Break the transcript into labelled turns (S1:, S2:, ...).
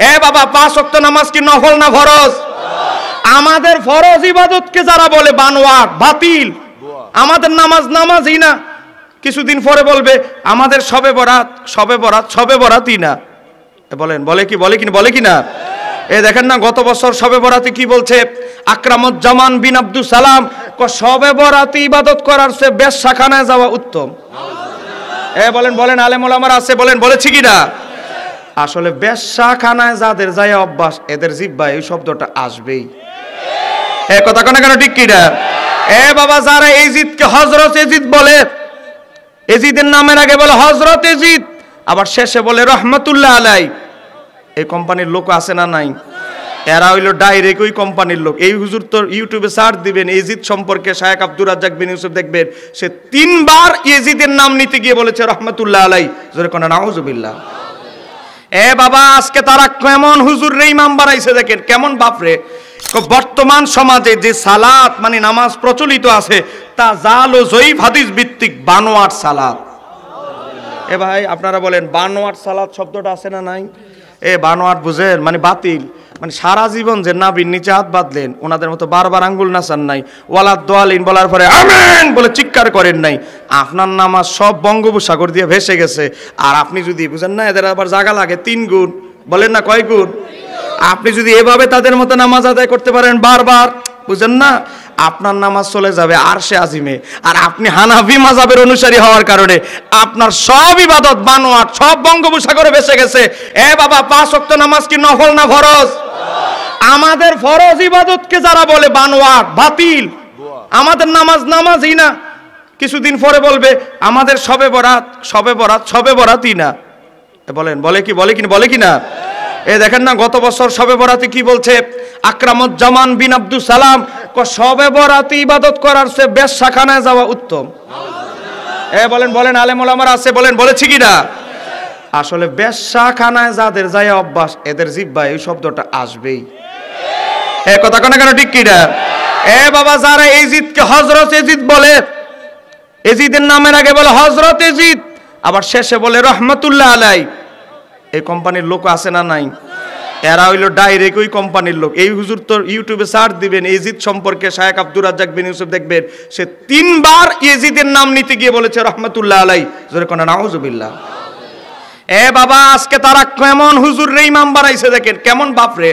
S1: এ বাবা, 5 ওয়াক্ত নামাজ কি নফল না ফরজ? আমাদের ফরজ ইবাদতকে যারা বলে বানোয়াট, বাতিল, আমাদের নামাজ নামাজই না, কিছুদিন পরে বলবে আমাদের শবে বরাতই না। বলেন বলে কি না? এ দেখেন না, গত বছর শবে বরাতে কি বলছে আকরামুজ্জামান বিন আব্দুল সালাম, শবে বরাতে ইবাদত করার চেয়ে বেশ্যাখানায় যাওয়া উত্তম। এ বলেন আলেম ওলামারা আছে, বলেছি কি না? আসলে বেশ্যাখানায় যাদের যায় অভ্যাস, এদের জিহ্বায় এই শব্দটা আসবেই। এ কথা কোন কেন, ঠিক কি না? এ বাবা, যারা এজিদকে হযরত এজিদ বলে, এজিদের নামের আগে বলে হযরত এজিদ, আবার শেষে বলে রহমাতুল্লাহ আলাই, এই কোম্পানির লোক আছে না নাই? এরা হইলো ডাইরেক্ট ওই কোম্পানির লোক। এই হুজুর তো ইউটিউবে সার্চ দিবেন এজিদ সম্পর্কে, শায়েখ আব্দুর রাজ্জাক বিন ইউসুফ, দেখবেন সে 3 বার এজিদের নাম নিতে গিয়ে বলেছে রহমাতুল্লাহ আলাই। জোরে কোন নাউজুবিল্লাহ। এ বাবা, আজকে তারা কেমন হুজুর রে ইমাম বানাইছে, দেখেন কেমন বাপরে। বর্তমান সমাজে যে সালাত মানে নামাজ প্রচলিত আছে, তা জাল ও জয়ীফ হাদিস ভিত্তিক বানোয়াট সালাত। এ ভাই, আপনারা বলেন বানোয়াট সালাত শব্দটা আছে না নাই? এ বানোয়াট বুঝেন মানে বাতিল, মানে সারা জীবন যে নাবির নিচে হাত বাঁধলেন, ওনাদের মতো বারবার আঙ্গুল নাচান নাই, ওয়ালাদ দোয়ালিন বলার পরে আমিন বলে চিৎকার করেন নাই, আপনার নামাজ সব বঙ্গোপসাগর দিয়ে ভেসে গেছে। আর আপনি যদি বুঝেন না এদের আবার জায়গা লাগে 3 গুণ, বলেন না কয় গুণ? আপনি যদি এভাবে তাদের মতো নামাজ আদায় করতে পারেন বারবার, বুঝেন না, আপনার নামাজ চলে যাবে আরশে আজিমে। আর আপনি হানাফি মাযহাবের অনুসারী হওয়ার কারণে আপনার সব ইবাদত বানোয়াট, সব বঙ্গোপসাগরে ভেসে গেছে। এ বাবা, 5 ওয়াক্ত নামাজ কি নফল না ফরজ? আমাদের ফরজ ইবাদতকে যারা বলে বানোয়াট, বাতিল, আমাদের নামাজ নামাজই না, কিছুদিন পরে বলবে আমাদের শবে বরাতই না। বলেন বলে কি না? এ দেখেন না, গত বছর শবে বরাতে কি বলছে আকরামুজ্জামান বিন আব্দুল সালাম, শবে বরাতে ইবাদত করার চেয়ে বেশ্যাখানায় যাওয়া উত্তম। এ বলেন আলেম ওলামারা আছে, বলেছি কি না? আসলে বেশ্যাখানায় যাদের যায় অভ্যাস, এদের জিহ্বায় এই শব্দটা আসবেই। এ কথা কোন কেন, ঠিক কি না? এ বাবা, যারা এজিদকে হযরত এজিদ বলে, এজিদের নামের আগে বলে হযরত এজিদ, আবার শেষে বলে রহমাতুল্লাহ আলাই, এই কোম্পানির লোক আছে না নাই? এরা হইলো ডাইরেক্ট ওই কোম্পানির লোক। এই হুজুর তো ইউটিউবে সার্চ দিবেন এজিদ সম্পর্কে, শায়েখ আব্দুর রাজ্জাক বিন ইউসুফ, দেখবেন সে 3 বার এজিদের নাম নিতে গিয়ে বলেছে রহমাতুল্লাহ আলাই। জোরে কোন নাউজুবিল্লাহ। এ বাবা, আজকে তারা কেমন হুজুর রে ইমাম বানাইছে, দেখেন কেমন বাপরে।